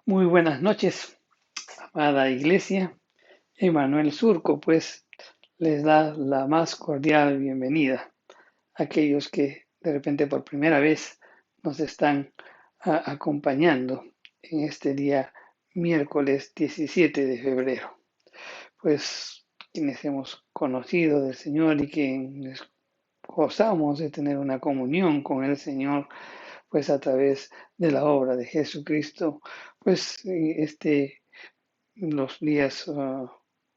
Muy buenas noches, amada iglesia. Emanuel Surco, pues, les da la más cordial bienvenida a aquellos que de repente por primera vez nos están acompañando en este día miércoles 17 de febrero. Pues, quienes hemos conocido del Señor y quienes gozamos de tener una comunión con el Señor, pues a través de la obra de Jesucristo, pues los días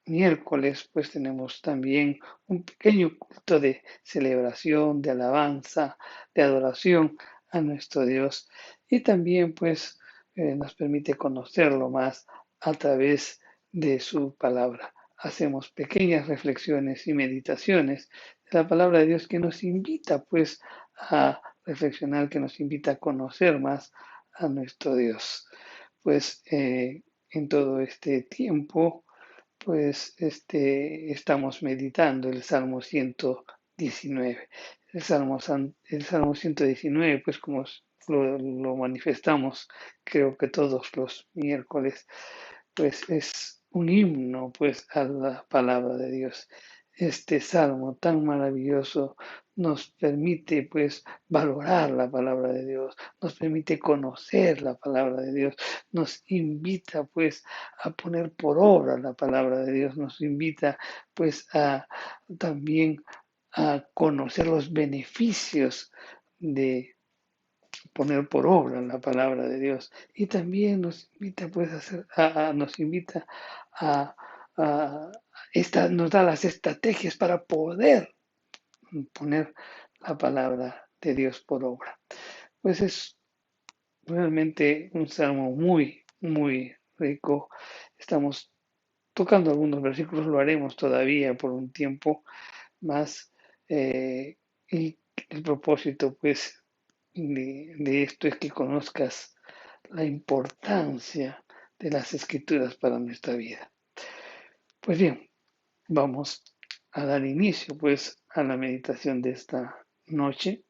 miércoles, pues tenemos también un pequeño culto de celebración, de alabanza, de adoración a nuestro Dios. Y también, pues, nos permite conocerlo más a través de su palabra. Hacemos pequeñas reflexiones y meditaciones de la palabra de Dios que nos invita, pues, a reflexionar, que nos invita a conocer más a nuestro Dios. Pues en todo este tiempo, pues estamos meditando el Salmo 119. El Salmo 119, pues como lo manifestamos, creo que todos los miércoles, pues es un himno pues a la palabra de Dios. Este salmo tan maravilloso nos permite pues valorar la palabra de Dios, nos permite conocer la palabra de Dios, nos invita pues a poner por obra la palabra de Dios, nos invita pues a también a conocer los beneficios de poner por obra la palabra de Dios. Y también nos invita pues nos invita a, a nos da las estrategias para poder poner la palabra de Dios por obra. Pues es realmente un salmo muy, muy rico. Estamos tocando algunos versículos, lo haremos todavía por un tiempo más. Y el propósito, pues, de esto es que conozcas la importancia de las escrituras para nuestra vida. Pues bien, vamos a dar inicio, pues, a la meditación de esta noche.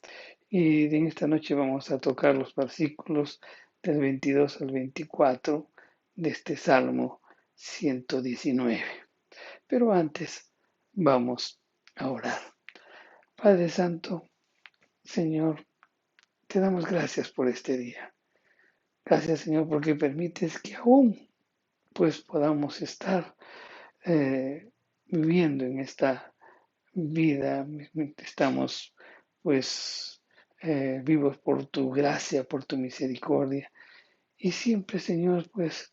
Y en esta noche vamos a tocar los versículos del 22 al 24 de este Salmo 119. Pero antes vamos a orar. Padre Santo, Señor, te damos gracias por este día. Gracias, Señor, porque permites que aún pues podamos estar viviendo en esta vida. Estamos pues vivos por tu gracia, por tu misericordia. Y siempre, Señor, pues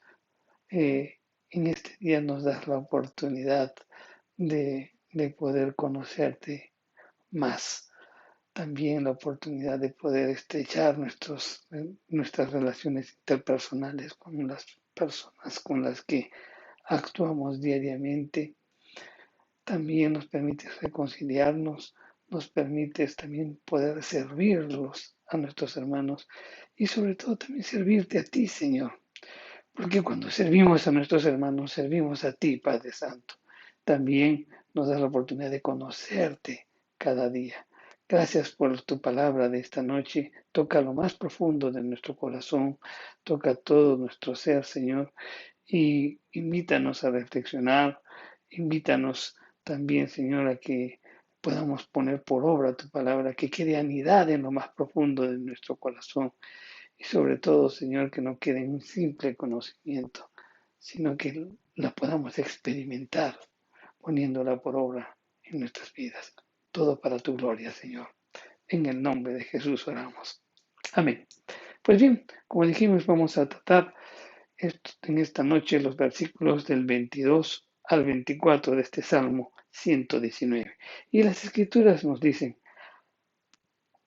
en este día nos das la oportunidad de poder conocerte más. También la oportunidad de poder estrechar nuestras relaciones interpersonales con las personas con las que actuamos diariamente. También nos permites reconciliarnos, nos permites también poder servirlos a nuestros hermanos y sobre todo también servirte a ti, Señor. Porque cuando servimos a nuestros hermanos, servimos a ti, Padre Santo. También nos das la oportunidad de conocerte cada día. Gracias por tu palabra de esta noche. Toca lo más profundo de nuestro corazón, toca todo nuestro ser, Señor, y invítanos a reflexionar, invítanos también, Señor, a que podamos poner por obra tu palabra, que quede anidad en lo más profundo de nuestro corazón y sobre todo, Señor, que no quede en un simple conocimiento, sino que la podamos experimentar poniéndola por obra en nuestras vidas. Todo para tu gloria, Señor. En el nombre de Jesús oramos. Amén. Pues bien, como dijimos, vamos a tratar en esta noche los versículos del 22 al 24 de este Salmo 119. Y las escrituras nos dicen,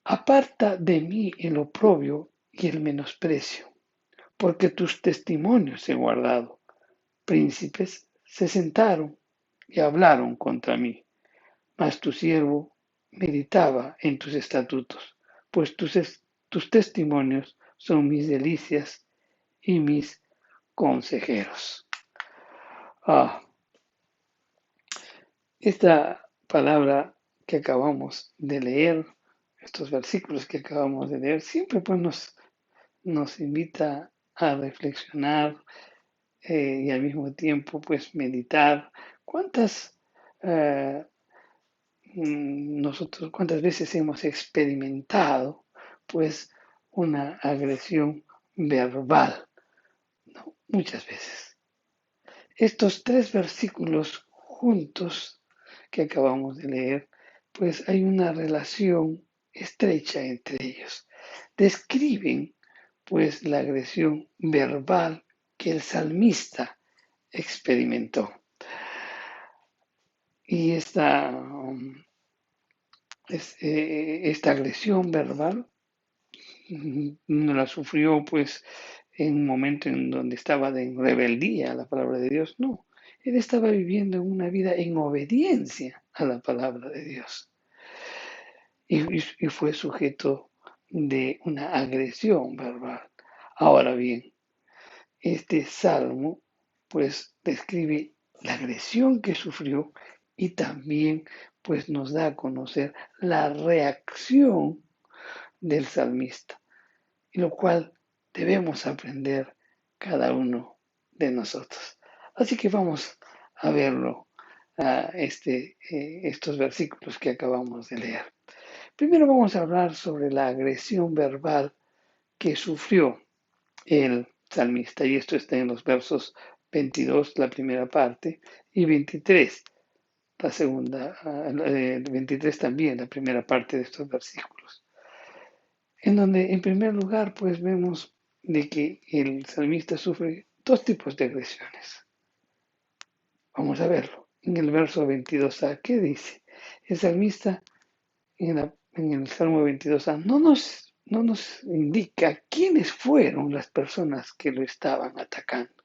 aparta de mí el oprobio y el menosprecio, porque tus testimonios he guardado. Príncipes se sentaron y hablaron contra mí, mas tu siervo meditaba en tus estatutos, pues tus testimonios son mis delicias y mis consejeros. Ah, esta palabra que acabamos de leer, estos versículos que acabamos de leer, siempre pues nos invita a reflexionar y al mismo tiempo pues meditar. ¿Cuántas nosotros cuántas veces hemos experimentado pues una agresión verbal? ¿No? Muchas veces. Estos tres versículos juntos que acabamos de leer, pues hay una relación estrecha entre ellos. Describen pues la agresión verbal que el salmista experimentó. Y esta agresión verbal no la sufrió pues en un momento en donde estaba en rebeldía a la palabra de Dios, no. Él estaba viviendo una vida en obediencia a la palabra de Dios y fue sujeto de una agresión verbal. Ahora bien, este salmo pues describe la agresión que sufrió y también pues nos da a conocer la reacción del salmista, y lo cual debemos aprender cada uno de nosotros. Así que vamos a verlo, estos versículos que acabamos de leer. Primero vamos a hablar sobre la agresión verbal que sufrió el salmista, y esto está en los versos 22, la primera parte, y 23, la segunda, 23 también, la primera parte de estos versículos, en donde en primer lugar pues vemos de que el salmista sufre dos tipos de agresiones. Vamos a verlo. En el verso 22a, ¿qué dice? El salmista en el Salmo 22a no nos indica quiénes fueron las personas que lo estaban atacando.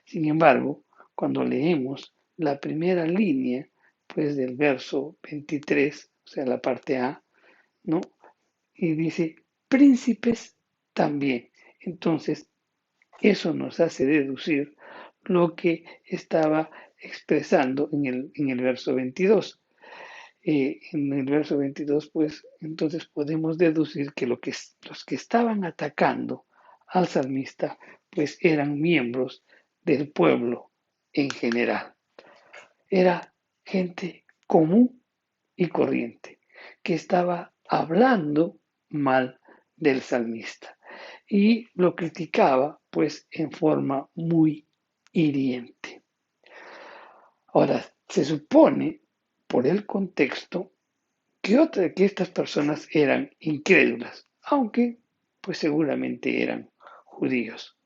Sin embargo, cuando leemos la primera línea, pues del verso 23, o sea, la parte A, ¿no? Y dice, príncipes también. Entonces, eso nos hace deducir lo que estaba expresando en el verso 22. En el verso 22, pues entonces podemos deducir que, los que estaban atacando al salmista, pues eran miembros del pueblo en general. Era gente común y corriente que estaba hablando mal del salmista y lo criticaba pues en forma muy hiriente. Ahora, se supone por el contexto que estas personas eran incrédulas, aunque pues seguramente eran judíos,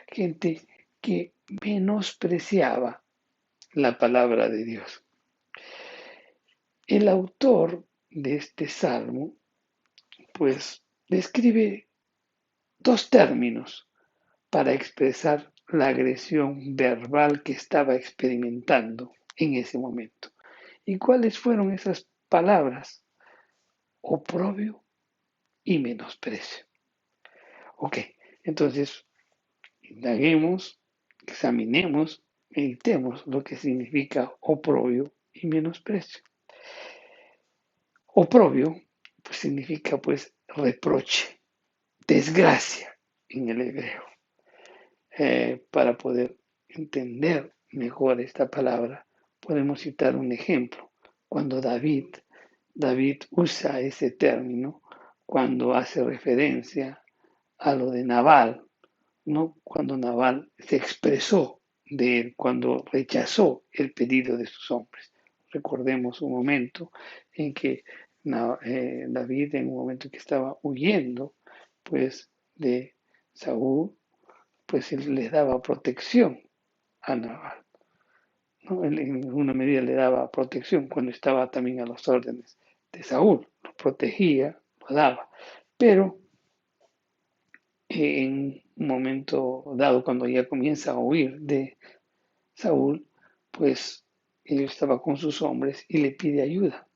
gente que menospreciaba la palabra de Dios. El autor de este salmo pues describe dos términos para expresar la agresión verbal que estaba experimentando en ese momento. ¿Y cuáles fueron esas palabras? Oprobio y menosprecio. Ok, entonces indaguemos, examinemos, meditemos lo que significa oprobio y menosprecio. Oprobio pues, significa pues reproche, desgracia en el hebreo. Para poder entender mejor esta palabra, podemos citar un ejemplo. Cuando David usa ese término cuando hace referencia a lo de Nabal, ¿no? Cuando Nabal se expresó de él, cuando rechazó el pedido de sus hombres. Recordemos un momento en que David, en un momento que estaba huyendo, pues de Saúl, pues él le daba protección a Nabal, ¿no? Él en una medida le daba protección cuando estaba también a las órdenes de Saúl, lo protegía, lo daba, pero en un momento dado, cuando ya comienza a huir de Saúl, pues él estaba con sus hombres y le pide ayuda,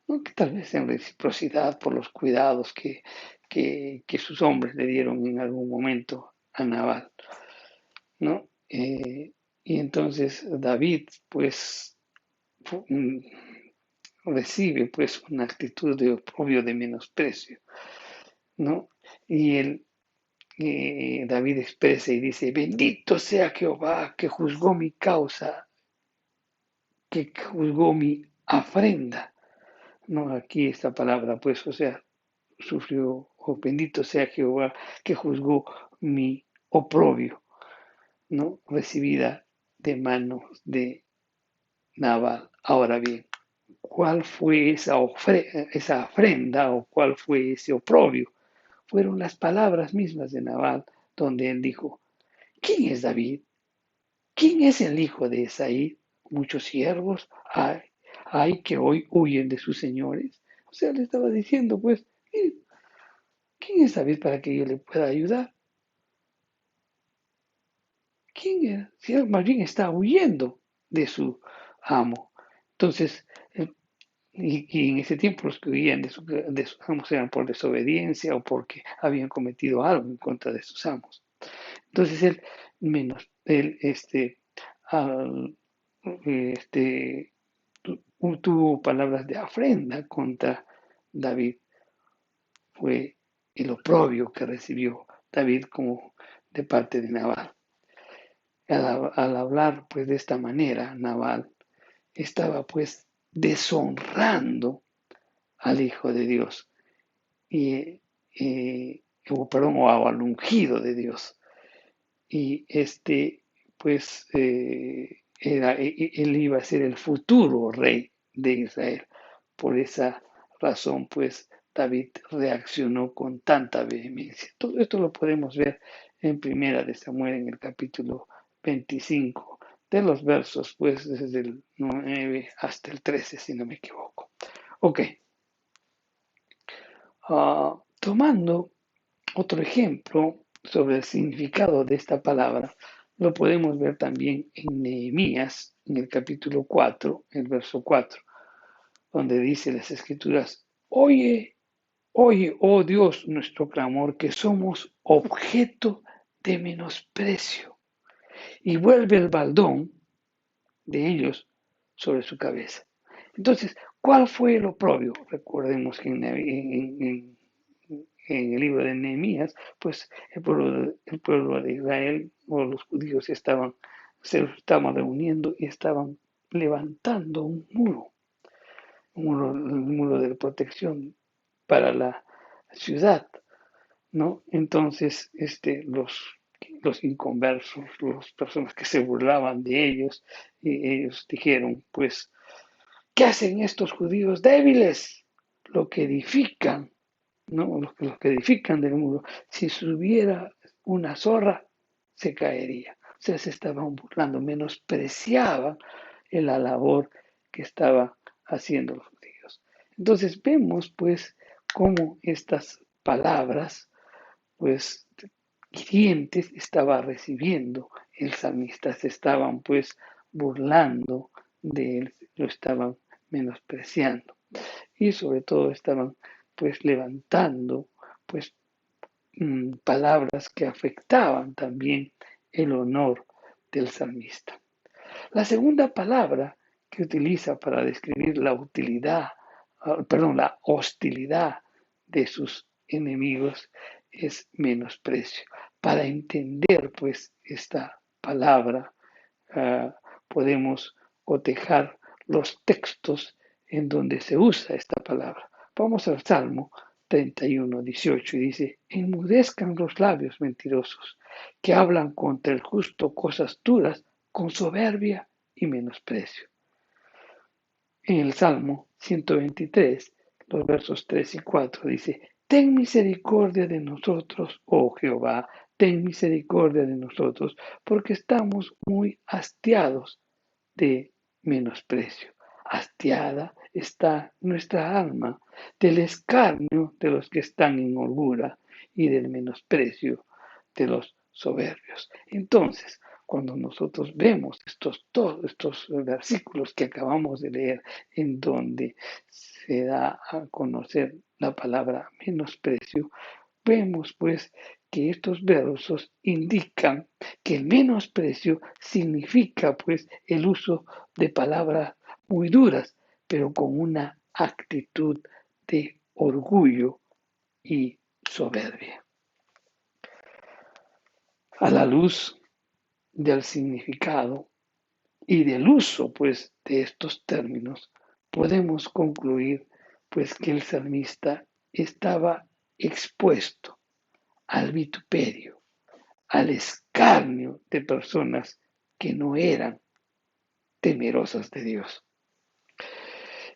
¿no? Que tal vez en reciprocidad por los cuidados que sus hombres le dieron en algún momento a Nabal, ¿no? Y entonces David, pues, recibe pues una actitud de oprobio, de menosprecio, ¿no? Y él David expresa y dice, bendito sea Jehová que juzgó mi causa, que juzgó mi afrenta. No, aquí esta palabra, pues, o sea, sufrió, o bendito sea Jehová que juzgó mi oprobio, ¿no? Recibida de manos de Nabal. Ahora bien, ¿cuál fue esa afrenta o cuál fue ese oprobio? Fueron las palabras mismas de Nabal, donde él dijo, ¿quién es David? ¿Quién es el hijo de Esaí? Muchos siervos hay que hoy huyen de sus señores. O sea, le estaba diciendo, pues, ¿quién es David para que yo le pueda ayudar? ¿Quién es? Si él más bien está huyendo de su amo. Entonces, y en ese tiempo los que huían de sus amos eran por desobediencia o porque habían cometido algo en contra de sus amos. Entonces él al- este, tuvo palabras de afrenta contra David. Fue el oprobio que recibió David como de parte de Nabal. Al hablar pues de esta manera, Nabal estaba pues deshonrando al Hijo de Dios y, o al ungido de Dios. Y pues, él iba a ser el futuro rey de Israel. Por esa razón, pues, David reaccionó con tanta vehemencia. Todo esto lo podemos ver en Primera de Samuel, en el capítulo 25, de los versos, pues, desde el 9 hasta el 13, si no me equivoco. Ok. Tomando otro ejemplo sobre el significado de esta palabra, lo podemos ver también en Nehemías, en el capítulo 4, el verso 4, donde dice las escrituras, oye, oye, oh Dios, nuestro clamor, que somos objeto de menosprecio, y vuelve el baldón de ellos sobre su cabeza. Entonces, ¿cuál fue el oprobio? Recordemos que en el libro de Nehemías, pues el pueblo de Israel o los judíos se estaban reuniendo y estaban levantando un muro de protección para la ciudad, ¿no? Entonces, los inconversos, las personas que se burlaban de ellos, y ellos dijeron, pues, ¿qué hacen estos judíos débiles? Lo que edifican, ¿no? Los que edifican del muro. Si subiera una zorra, se caería. O sea, se estaban burlando, menospreciaban la labor que estaban haciendo los judíos. Entonces vemos, pues, cómo estas palabras, pues, hirientes estaba recibiendo el salmista, se estaban, pues, burlando de él, lo estaban menospreciando y sobre todo estaban pues levantando pues palabras que afectaban también el honor del salmista. La segunda palabra que utiliza para describir la la hostilidad de sus enemigos es menosprecio. Para entender pues esta palabra podemos cotejar los textos en donde se usa esta palabra. Vamos al Salmo 31:18 y dice, enmudezcan los labios mentirosos que hablan contra el justo cosas duras con soberbia y menosprecio. En el Salmo 123, los versos 3 y 4 dice, ten misericordia de nosotros, oh Jehová, ten misericordia de nosotros, porque estamos muy hastiados de menosprecio. Hastiada está nuestra alma del escarnio de los que están en holgura y del menosprecio de los soberbios. Entonces, cuando nosotros vemos todos estos versículos que acabamos de leer, en donde se da a conocer la palabra menosprecio, vemos pues que estos versos indican que el menosprecio significa pues el uso de palabras muy duras, pero con una actitud de orgullo y soberbia. A la luz del significado y del uso, pues, de estos términos, podemos concluir, pues, que el salmista estaba expuesto al vituperio, al escarnio de personas que no eran temerosas de Dios.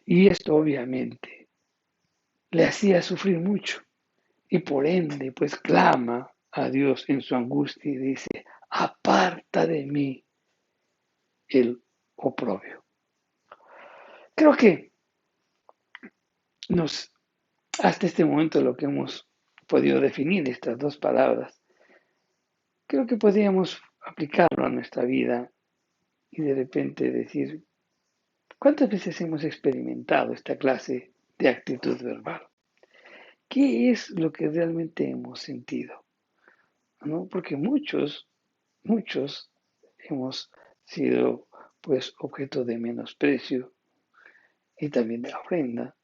Y esto obviamente le hacía sufrir mucho y por ende pues clama a Dios en su angustia y dice, aparta de mí el oprobio. Creo que nos, hasta este momento lo que hemos podido definir, estas dos palabras, creo que podríamos aplicarlo a nuestra vida y de repente decir, ¿cuántas veces hemos experimentado esta clase de actitud verbal? ¿Qué es lo que realmente hemos sentido? ¿No? Porque muchos hemos sido pues objeto de menosprecio y también de ofrenda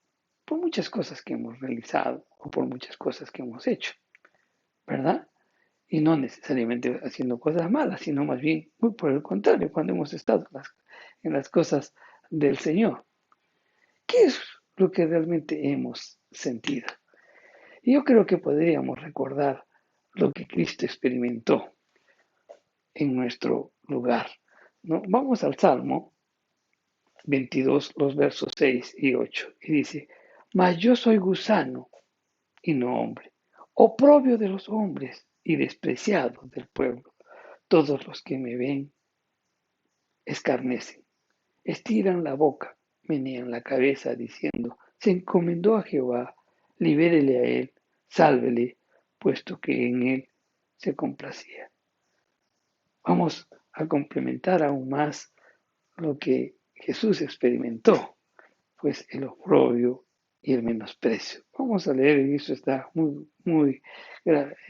por muchas cosas que hemos realizado o por muchas cosas que hemos hecho, ¿verdad? Y no necesariamente haciendo cosas malas, sino más bien muy por el contrario, cuando hemos estado en las cosas del Señor. ¿Qué es lo que realmente hemos sentido? Y yo creo que podríamos recordar lo que Cristo experimentó en nuestro lugar, ¿no? Vamos al Salmo 22, los versos 6 y 8, y dice, mas yo soy gusano y no hombre, oprobio de los hombres y despreciado del pueblo. Todos los que me ven escarnecen, estiran la boca, menean la cabeza diciendo, se encomendó a Jehová, libérele a él, sálvele, puesto que en él se complacía. Vamos a complementar aún más lo que Jesús experimentó, pues el oprobio y el menosprecio. Vamos a leer, y eso está muy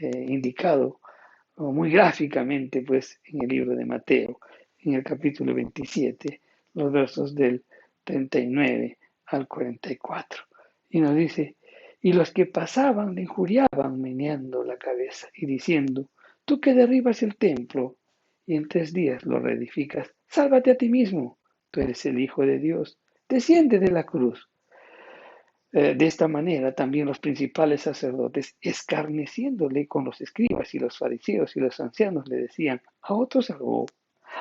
indicado, o muy gráficamente, pues en el libro de Mateo, en el capítulo 27, los versos del 39 al 44. Y nos dice, y los que pasaban le injuriaban meneando la cabeza y diciendo, tú que derribas el templo y en 3 días lo reedificas, sálvate a ti mismo, tú eres el Hijo de Dios, desciende de la cruz. De esta manera también los principales sacerdotes, escarneciéndole con los escribas y los fariseos y los ancianos, le decían, a otro salvó,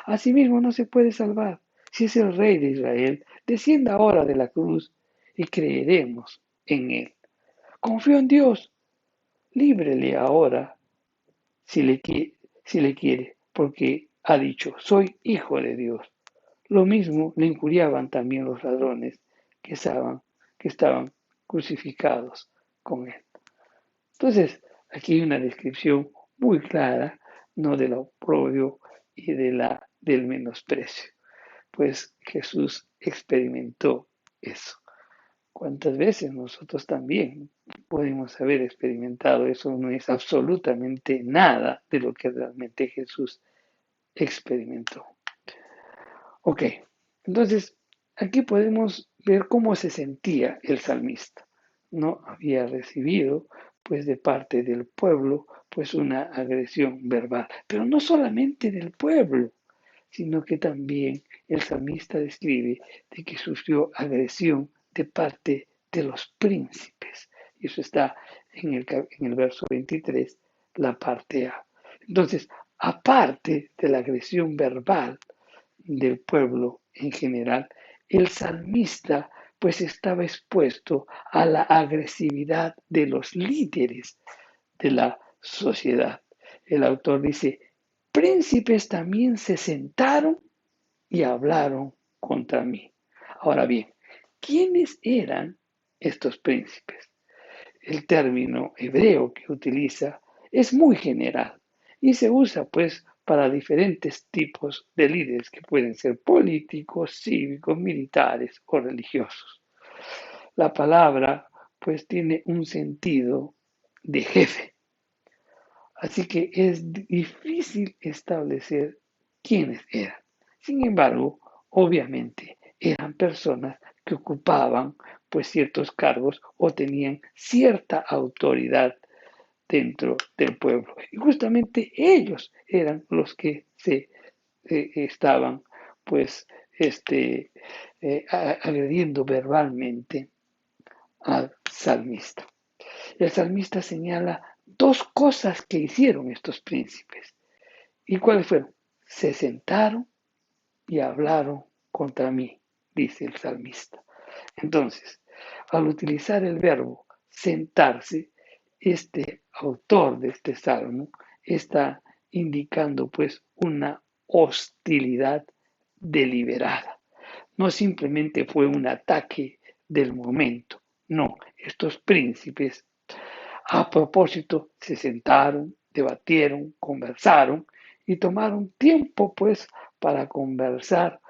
a sí mismo no se puede salvar. Si es el rey de Israel, descienda ahora de la cruz y creeremos en él. Confío en Dios, líbrele ahora si le quiere, porque ha dicho, soy hijo de Dios. Lo mismo le injuriaban también los ladrones que estaban crucificados con él. Entonces, aquí hay una descripción muy clara, no del oprobio y del menosprecio, pues Jesús experimentó eso. ¿Cuántas veces nosotros también podemos haber experimentado eso? No es absolutamente nada de lo que realmente Jesús experimentó. Ok, entonces aquí podemos ver cómo se sentía el salmista. No había recibido, pues, de parte del pueblo, pues, una agresión verbal. Pero no solamente del pueblo, sino que también el salmista describe de que sufrió agresión de parte de los príncipes. Y eso está en el verso 23, la parte A. Entonces, aparte de la agresión verbal, del pueblo en general, el salmista pues estaba expuesto a la agresividad de los líderes de la sociedad. El autor dice, príncipes también se sentaron y hablaron contra mí. Ahora bien, ¿quiénes eran estos príncipes? El término hebreo que utiliza es muy general y se usa pues para diferentes tipos de líderes que pueden ser políticos, cívicos, militares o religiosos. La palabra pues tiene un sentido de jefe, así que es difícil establecer quiénes eran. Sin embargo, obviamente eran personas que ocupaban pues ciertos cargos o tenían cierta autoridad dentro del pueblo. Y justamente ellos eran los que se estaban pues agrediendo verbalmente al salmista. El salmista señala dos cosas que hicieron estos príncipes. ¿Y cuáles fueron? Se sentaron y hablaron contra mí, dice el salmista. Entonces, al utilizar el verbo sentarse, este autor de este salmo está indicando pues una hostilidad deliberada. No simplemente fue un ataque del momento, no, estos príncipes a propósito se sentaron, debatieron, conversaron y tomaron tiempo pues para conversar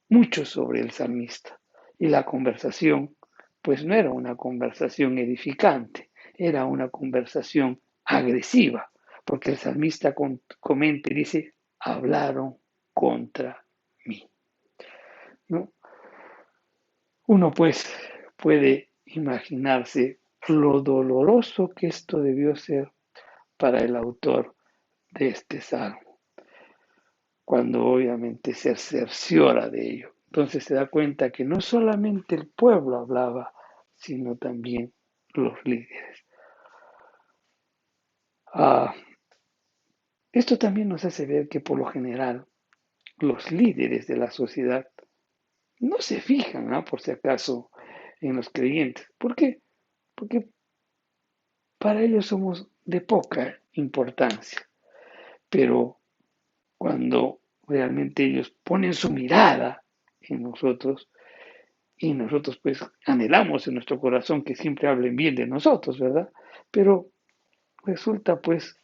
mucho sobre el salmista. Y la conversación, pues no era una conversación edificante, era una conversación agresiva, porque el salmista comenta y dice, hablaron contra mí. ¿No? Uno pues puede imaginarse lo doloroso que esto debió ser para el autor de este salmo, cuando obviamente se cerciora de ello. Entonces se da cuenta que no solamente el pueblo hablaba, sino también los líderes. Ah, esto también nos hace ver que por lo general los líderes de la sociedad no se fijan, por si acaso, en los creyentes. ¿Por qué? Porque para ellos somos de poca importancia. Pero cuando realmente ellos ponen su mirada en nosotros, y nosotros pues anhelamos en nuestro corazón que siempre hablen bien de nosotros, ¿verdad? Pero resulta pues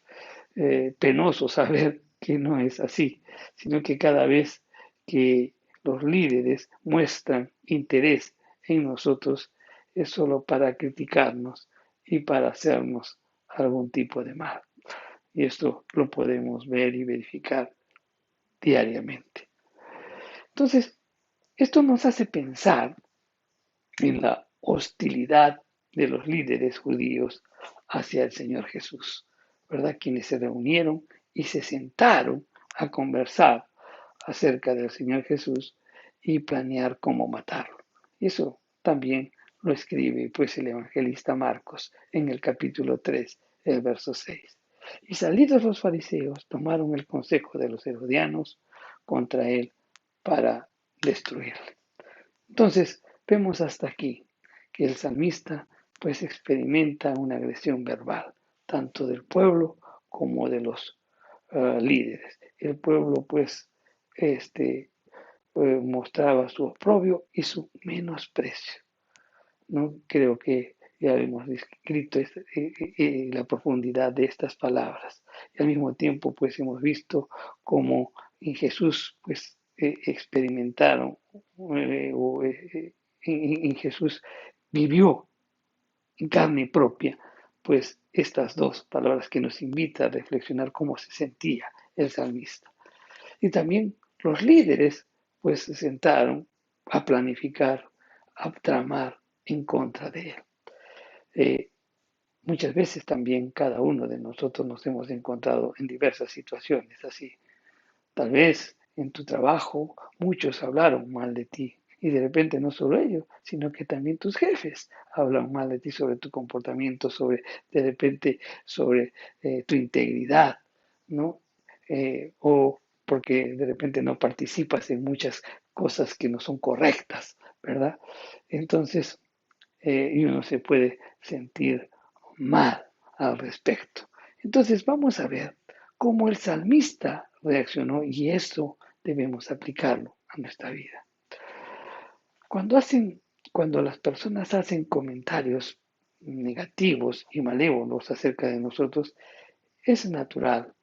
penoso saber que no es así, sino que cada vez que los líderes muestran interés en nosotros es solo para criticarnos y para hacernos algún tipo de mal. Y esto lo podemos ver y verificar diariamente. Entonces, esto nos hace pensar en la hostilidad de los líderes judíos hacia el Señor Jesús, ¿verdad? Quienes se reunieron y se sentaron a conversar acerca del Señor Jesús y planear cómo matarlo. Y eso también lo escribe pues el evangelista Marcos en el capítulo 3, el verso 6. Y salidos los fariseos tomaron el consejo de los herodianos contra él para destruirle. Entonces, vemos hasta aquí que el salmista pues experimenta una agresión verbal, tanto del pueblo como de los líderes. El pueblo pues mostraba su oprobio y su menosprecio. ¿No? Creo que ya hemos descrito la profundidad de estas palabras. Y al mismo tiempo, pues hemos visto cómo en Jesús, pues experimentaron, en Jesús vivió en carne propia, pues estas dos palabras que nos invita a reflexionar cómo se sentía el salmista. Y también los líderes, pues se sentaron a planificar, a tramar en contra de él. Eh, Muchas veces también cada uno de nosotros nos hemos encontrado en diversas situaciones así. Tal vez en tu trabajo muchos hablaron mal de ti y de repente no solo ellos, sino que también tus jefes hablan mal de ti sobre tu comportamiento, sobre de repente sobre tu integridad, ¿no? O porque de repente no participas en muchas cosas que no son correctas, ¿verdad? Entonces, y uno se puede sentir mal al respecto. Entonces vamos a ver cómo el salmista reaccionó y eso debemos aplicarlo a nuestra vida. Cuando hacen, cuando las personas hacen comentarios negativos y malévolos acerca de nosotros, es natural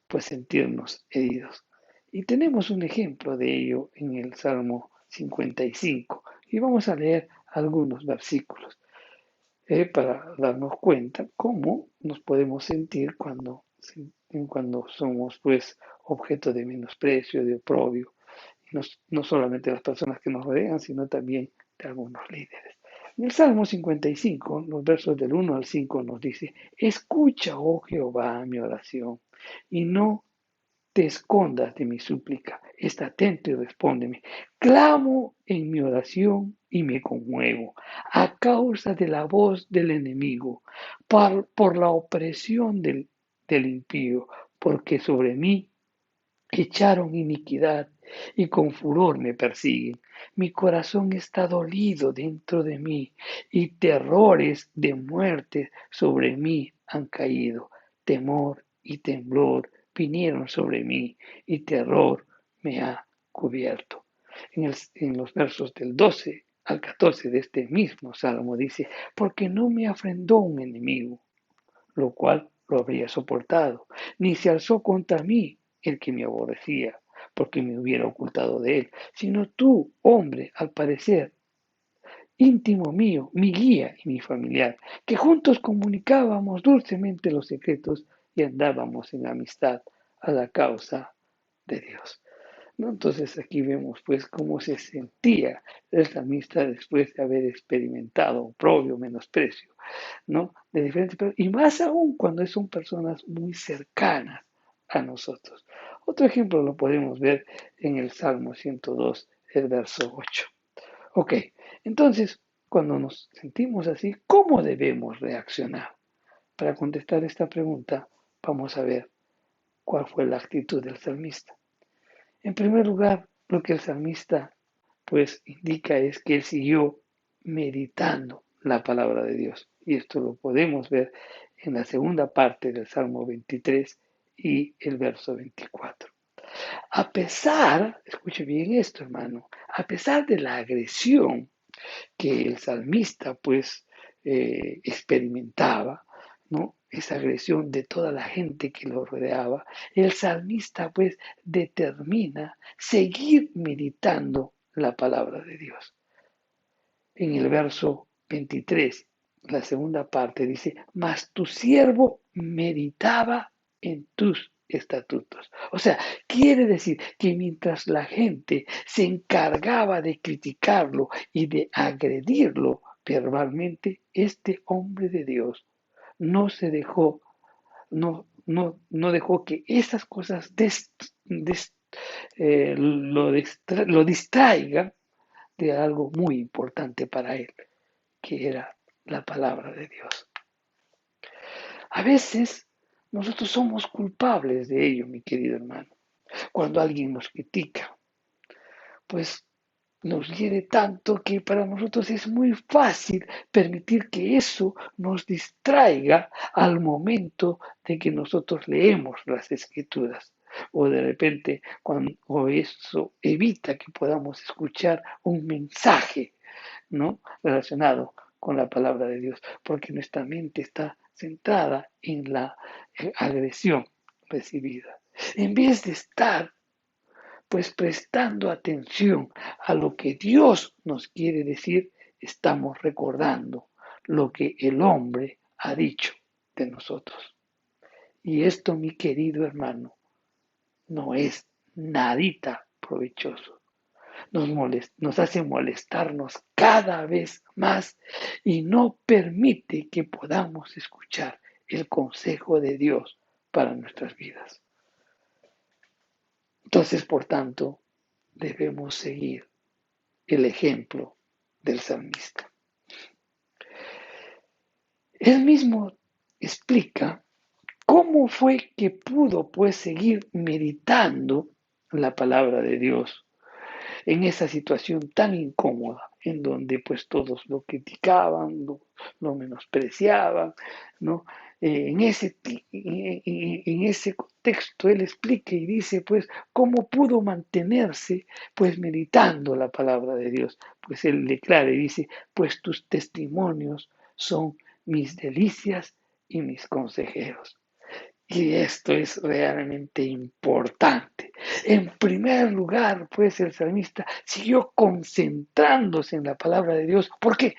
pues sentirnos heridos. Y tenemos un ejemplo de ello en el Salmo 55 y vamos a leer algunos versículos para darnos cuenta cómo nos podemos sentir cuando somos pues objeto de menosprecio, de oprobio, y no solamente las personas que nos rodean, sino también de algunos líderes. En el Salmo 55, los versos del 1 al 5 nos dice, escucha, oh Jehová, mi oración, y no te escondas de mi súplica. Está atento y respóndeme. Clamo en mi oración y me conmuevo a causa de la voz del enemigo, por la opresión del impío, porque sobre mí echaron iniquidad y con furor me persiguen. Mi corazón está dolido dentro de mí y terrores de muerte sobre mí han caído. Temor y temblor vinieron sobre mí y terror me ha cubierto. En los versos del 12 al 14 de este mismo salmo dice, porque no me afrentó un enemigo, lo cual lo habría soportado, ni se alzó contra mí el que me aborrecía, porque me hubiera ocultado de él, sino tú, hombre, al parecer, íntimo mío, mi guía y mi familiar, que juntos comunicábamos dulcemente los secretos y andábamos en amistad a la causa de Dios. ¿No? Entonces aquí vemos pues cómo se sentía el salmista después de haber experimentado oprobio, menosprecio, ¿no? De diferentes personas, y más aún cuando son personas muy cercanas a nosotros. Otro ejemplo lo podemos ver en el Salmo 102, el verso 8. Ok, entonces, cuando nos sentimos así, ¿cómo debemos reaccionar? Para contestar esta pregunta, vamos a ver cuál fue la actitud del salmista. En primer lugar, lo que el salmista pues indica es que él siguió meditando la palabra de Dios. Y esto lo podemos ver en la segunda parte del Salmo 23 y el verso 24. A pesar, escuche bien esto, hermano, a pesar de la agresión que el salmista pues experimentaba, ¿no? Esa agresión de toda la gente que lo rodeaba, el salmista pues determina seguir meditando la palabra de Dios. En el verso 23, la segunda parte dice, mas tu siervo meditaba en tus estatutos. O sea, quiere decir que mientras la gente se encargaba de criticarlo y de agredirlo verbalmente, este hombre de Dios no se dejó, no dejó que esas cosas lo distraigan de algo muy importante para él, que era la palabra de Dios. A veces nosotros somos culpables de ello, mi querido hermano. Cuando alguien nos critica, pues nos hiere tanto que para nosotros es muy fácil permitir que eso nos distraiga al momento de que nosotros leemos las escrituras. O de repente, o eso evita que podamos escuchar un mensaje, ¿no? Relacionado con la palabra de Dios, porque nuestra mente está centrada en la agresión recibida. En vez de estar pues prestando atención a lo que Dios nos quiere decir, estamos recordando lo que el hombre ha dicho de nosotros. Y esto, mi querido hermano, no es nadita provechoso. Nos hace molestarnos cada vez más y no permite que podamos escuchar el consejo de Dios para nuestras vidas. Entonces, por tanto, debemos seguir el ejemplo del salmista. Él mismo explica cómo fue que pudo pues seguir meditando la palabra de Dios en esa situación tan incómoda, en donde pues todos lo criticaban, lo menospreciaban, ¿no? En ese contexto él explica y dice pues cómo pudo mantenerse pues meditando la palabra de Dios. Pues él declara y dice, pues tus testimonios son mis delicias y mis consejeros. Y esto es realmente importante. En primer lugar, pues el salmista siguió concentrándose en la palabra de Dios. ¿Por qué?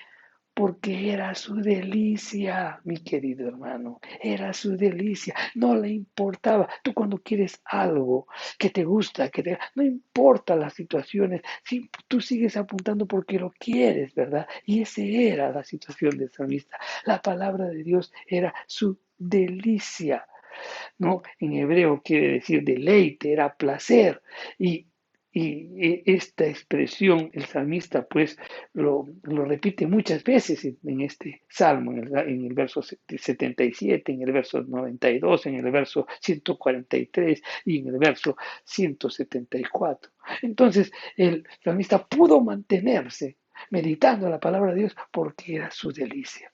porque era su delicia, mi querido hermano, era su delicia, no le importaba. Tú cuando quieres algo que te gusta, no importa las situaciones, si tú sigues apuntando porque lo quieres, ¿verdad? Y esa era la situación del salmista. La palabra de Dios era su delicia. ¿No? En hebreo quiere decir deleite, era placer. Y, y esta expresión, el salmista, pues lo repite muchas veces en este salmo, en el verso 77, en el verso 92, en el verso 143 y en el verso 174. Entonces, el salmista pudo mantenerse meditando la palabra de Dios porque era su delicia.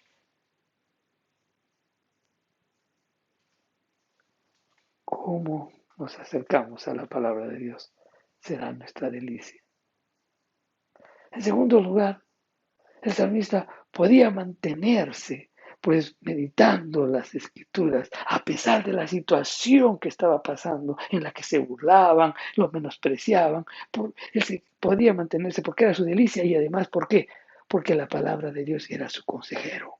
¿Cómo nos acercamos a la palabra de Dios? Será nuestra delicia. En segundo lugar, el salmista podía mantenerse pues meditando las escrituras a pesar de la situación que estaba pasando, en la que se burlaban, lo menospreciaban. Él podía mantenerse porque era su delicia y además, ¿por qué? Porque la palabra de Dios era su consejero.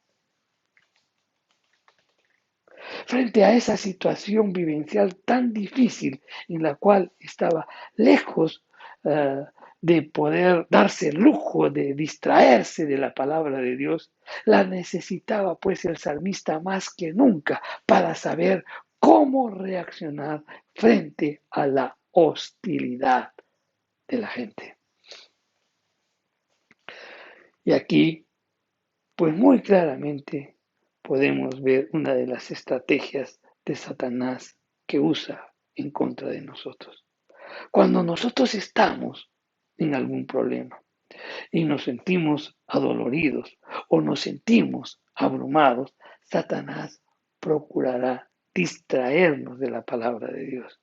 Frente a esa situación vivencial tan difícil en la cual estaba lejos de poder darse el lujo de distraerse de la palabra de Dios, la necesitaba pues el salmista más que nunca para saber cómo reaccionar frente a la hostilidad de la gente. Y aquí, pues muy claramente podemos ver una de las estrategias de Satanás que usa en contra de nosotros. Cuando nosotros estamos en algún problema y nos sentimos adoloridos o nos sentimos abrumados, Satanás procurará distraernos de la palabra de Dios.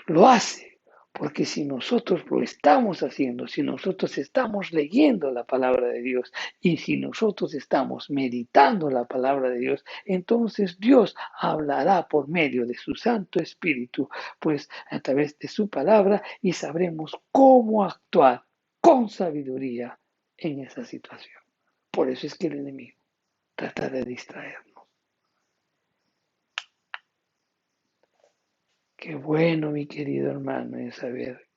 Lo hace porque si nosotros lo estamos haciendo, si nosotros estamos leyendo la palabra de Dios y si nosotros estamos meditando la palabra de Dios, entonces Dios hablará por medio de su Santo Espíritu, pues a través de su palabra y sabremos cómo actuar con sabiduría en esa situación. Por eso es que el enemigo trata de distraernos. Qué bueno, mi querido hermano, es saber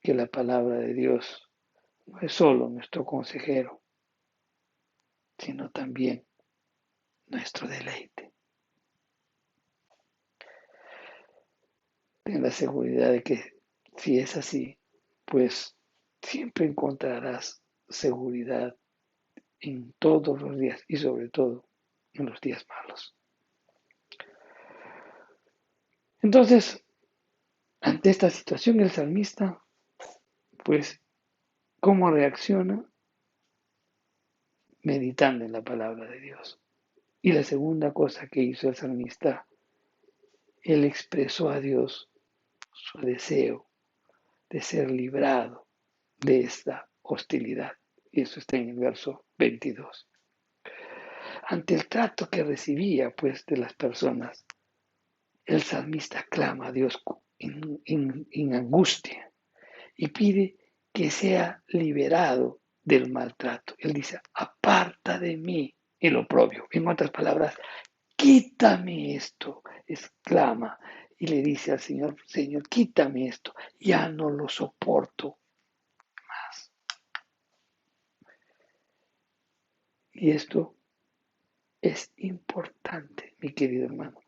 que la palabra de Dios no es solo nuestro consejero, sino también nuestro deleite. Ten la seguridad de que si es así, pues siempre encontrarás seguridad en todos los días y sobre todo en los días malos. Entonces, ante esta situación, el salmista, pues, ¿cómo reacciona? Meditando en la palabra de Dios. Y la segunda cosa que hizo el salmista, él expresó a Dios su deseo de ser librado de esta hostilidad. Y eso está en el verso 22. Ante el trato que recibía pues de las personas, el salmista clama a Dios en angustia y pide que sea liberado del maltrato. Él dice, aparta de mí el oprobio. En otras palabras, quítame esto, exclama y le dice al Señor, Señor, quítame esto, ya no lo soporto más. Y esto es importante, mi querido hermano.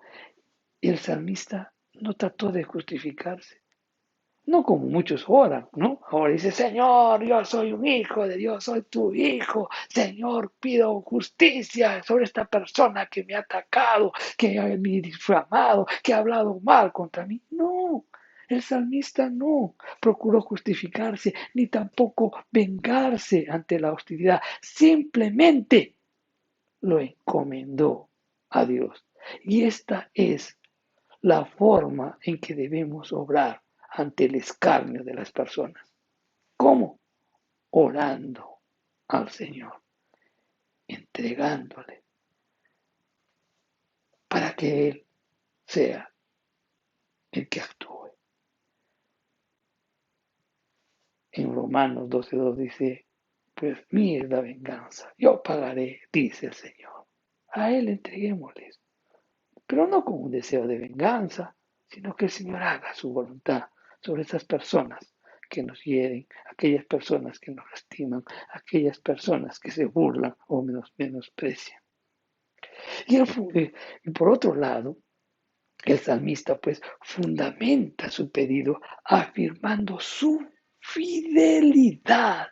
Y el salmista no trató de justificarse, no como muchos oran, ¿no? Ahora dice, Señor, yo soy un hijo de Dios, soy tu hijo. Señor, pido justicia sobre esta persona que me ha atacado, que me ha difamado, que ha hablado mal contra mí. No, el salmista no procuró justificarse, ni tampoco vengarse ante la hostilidad. Simplemente lo encomendó a Dios. Y esta es la forma en que debemos obrar ante el escarnio de las personas. ¿Cómo? Orando al Señor, entregándole para que Él sea el que actúe. En Romanos 12:2 dice, pues mía es la venganza, yo pagaré, dice el Señor. A Él entreguémosles, pero no con un deseo de venganza, sino que el Señor haga su voluntad sobre esas personas que nos hieren, aquellas personas que nos lastiman, aquellas personas que se burlan o menosprecian. Y por otro lado, el salmista pues fundamenta su pedido afirmando su fidelidad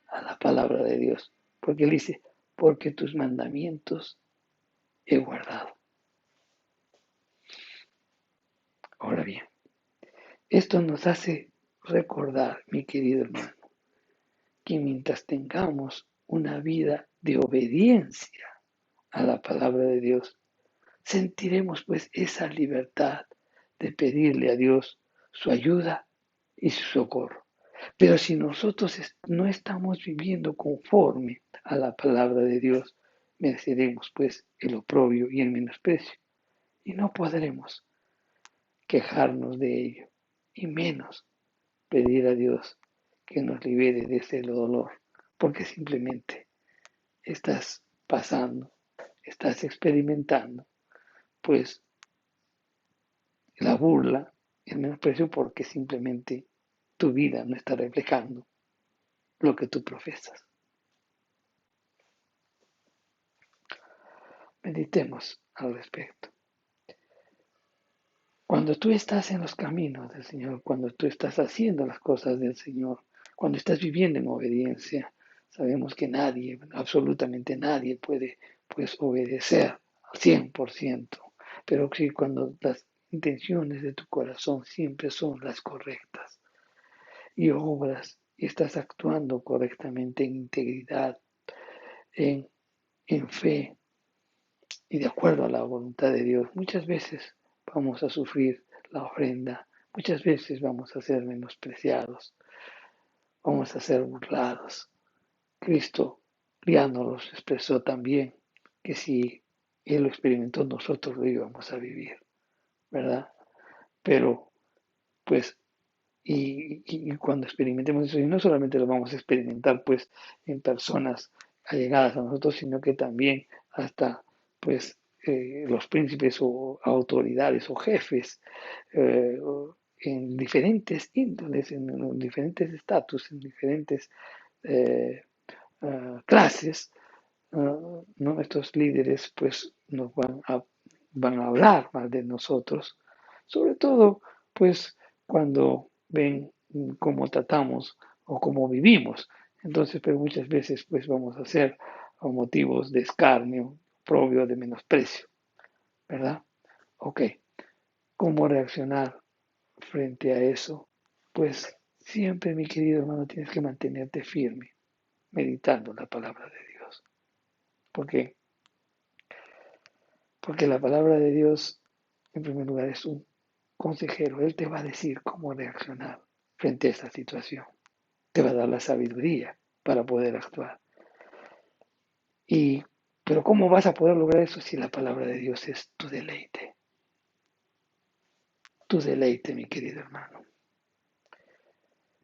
a la palabra de Dios, porque él dice, porque tus mandamientos he guardado. Ahora bien, esto nos hace recordar, mi querido hermano, que mientras tengamos una vida de obediencia a la palabra de Dios, sentiremos pues esa libertad de pedirle a Dios su ayuda y su socorro. Pero si nosotros no estamos viviendo conforme a la palabra de Dios, mereceremos pues el oprobio y el menosprecio y no podremos quejarnos de ello y menos pedir a Dios que nos libere de ese dolor, porque simplemente estás pasando, estás experimentando pues la burla, el menosprecio porque simplemente tu vida no está reflejando lo que tú profesas. Meditemos al respecto. Cuando tú estás en los caminos del Señor, cuando tú estás haciendo las cosas del Señor, cuando estás viviendo en obediencia, sabemos que nadie, absolutamente nadie puede pues obedecer al 100%, pero sí cuando las intenciones de tu corazón siempre son las correctas y obras y estás actuando correctamente en integridad, en, en fe y de acuerdo a la voluntad de Dios, muchas veces vamos a sufrir la ofrenda, muchas veces vamos a ser menospreciados, vamos a ser burlados. Cristo ya nos expresó también que si Él lo experimentó, nosotros lo íbamos a vivir, ¿verdad? Pero, pues, y cuando experimentemos eso, y no solamente lo vamos a experimentar, pues, en personas allegadas a nosotros, sino que también hasta, pues, los príncipes o autoridades o jefes eh, en diferentes índoles, en diferentes estatus, en diferentes eh, clases, ¿no? Estos líderes pues nos van a hablar mal de nosotros, sobre todo pues cuando ven cómo tratamos o cómo vivimos. Entonces, pero muchas veces pues vamos a ser motivos de escarnio, propio de menosprecio, ¿verdad? Ok, ¿cómo reaccionar frente a eso? Pues siempre, mi querido hermano, tienes que mantenerte firme, meditando la palabra de Dios. ¿Por qué? Porque la palabra de Dios, en primer lugar, es un consejero. Él te va a decir cómo reaccionar frente a esta situación. Te va a dar la sabiduría para poder actuar. Y, pero ¿cómo vas a poder lograr eso si la palabra de Dios es tu deleite? Tu deleite, mi querido hermano.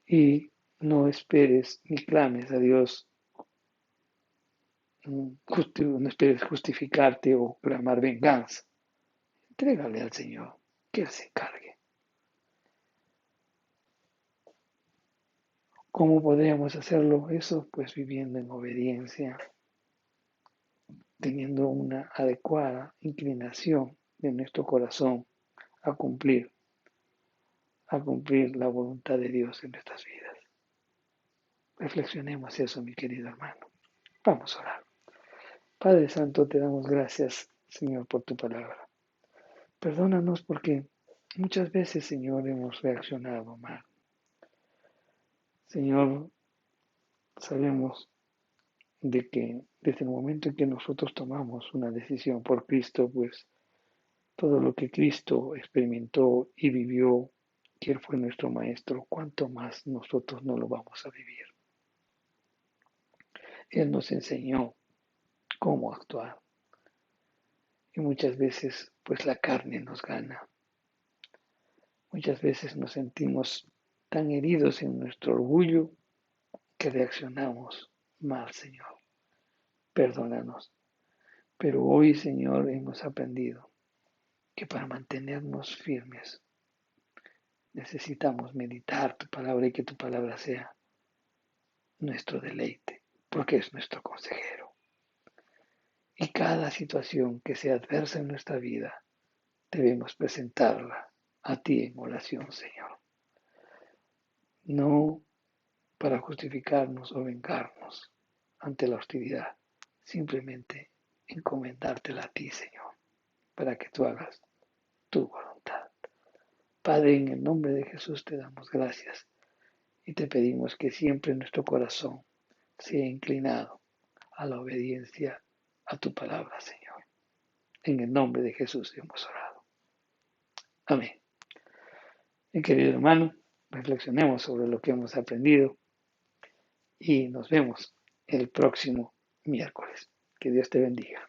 Y no esperes ni clames a Dios, no esperes justificarte o clamar venganza. Entrégale al Señor, que Él se encargue. ¿Cómo podríamos hacerlo eso? Pues viviendo en obediencia, teniendo una adecuada inclinación de nuestro corazón a cumplir, a cumplir la voluntad de Dios en nuestras vidas. Reflexionemos eso, mi querido hermano. Vamos a orar. Padre Santo, te damos gracias, Señor, por tu palabra. Perdónanos porque muchas veces, Señor, hemos reaccionado mal. Señor, sabemos de que desde el momento en que nosotros tomamos una decisión por Cristo, pues todo lo que Cristo experimentó y vivió, que Él fue nuestro Maestro, cuánto más nosotros no lo vamos a vivir. Él nos enseñó cómo actuar y muchas veces pues la carne nos gana. Muchas veces nos sentimos tan heridos en nuestro orgullo que reaccionamos mal, Señor. Perdónanos. Pero hoy, Señor, hemos aprendido que para mantenernos firmes necesitamos meditar tu palabra y que tu palabra sea nuestro deleite, porque es nuestro consejero. Y cada situación que sea adversa en nuestra vida, debemos presentarla a ti en oración, Señor. No para justificarnos o vengarnos ante la hostilidad, simplemente encomendártela a ti, Señor, para que tú hagas tu voluntad. Padre, en el nombre de Jesús te damos gracias y te pedimos que siempre nuestro corazón sea inclinado a la obediencia a tu palabra, Señor. En el nombre de Jesús hemos orado. Amén. Mi querido hermano, reflexionemos sobre lo que hemos aprendido y nos vemos el próximo miércoles. Que Dios te bendiga.